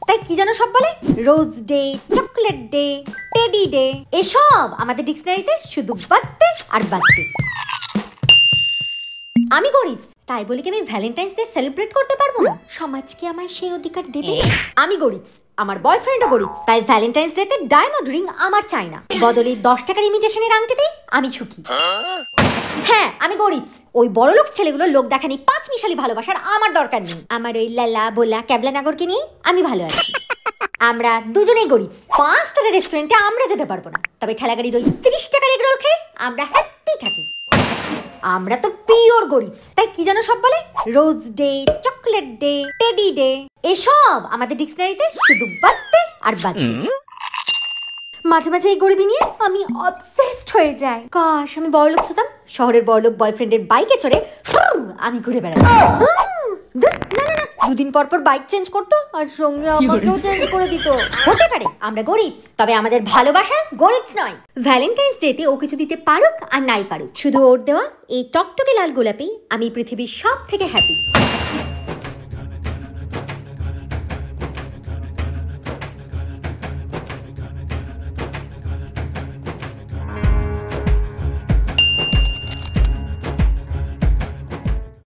তাই কি যেন সব বলে rose day, chocolate day, teddy day, এসব আমাদের ডিকশনারিতে শুধু বার্থডে আর বার্থডে। আমি গরিব, তাই বলি কি আমি ভ্যালেন্টাইন্স ডে সেলিব্রেট করতে পারবো না? সমাজ কি আমায় সেই অধিকার দেবে? আমি গরিব, আমার বয়ফ্রেন্ডও গরিব, তাই ভ্যালেন্টাইন্স ডে তে ডায়মন্ড রিং আমার চাই না, বদলে 10 টাকার ইমিটেশনের আংটি দিই আমি সুখী। হ্যাঁ আমি গরিব, ওই বড়লোক ছেলেগুলো লোক দেখানি 5 মিশালি ভালোবাসার আমার দরকার নেই। আমার ওই লালা বোলা ক্যাবলা নাগরকে নিয়ে আমি ভালো আছি। আমরা দুজনেই গরিব, 5 তারা রেস্টুরেন্টে আমরা যেতে পারবো না, তবে ঠেলাগাড়ির ওই 30 টাকার এগ রোল খেয়ে আমরা হ্যাপি থাকি। আমরা তো পিওর গরিব, তাই কি যেন সব বলে rose day, chocolate day, teddy day, এসব আমাদের ডিকশনারিতে শুধু বার্থডে আর বার্থডে। মাঝে মাঝে এই গরিবি নিয়ে আমি অবসেসড হয়ে যাই। কাশ আমি বড়লোক হতাম, শহরের বড়লোক বয়ফ্রেন্ডের বাইকে চড়ে আমি ঘুরে বেড়াতাম। দুদিন পর পর বাইক চেঞ্জ করতো আর সঙ্গে আমাকেও চেঞ্জ করে দিত। হতে পারে আমরা গরিব, তবে আমাদের ভালোবাসা গরিব নয়। ভ্যালেন্টাইন্স ডে তে ও কিছু দিতে পারুক আর নাই পারুক, শুধু ওর দেওয়া এই টকটকে লাল গোলাপি আমি পৃথিবীর সব থেকে হ্যাপি।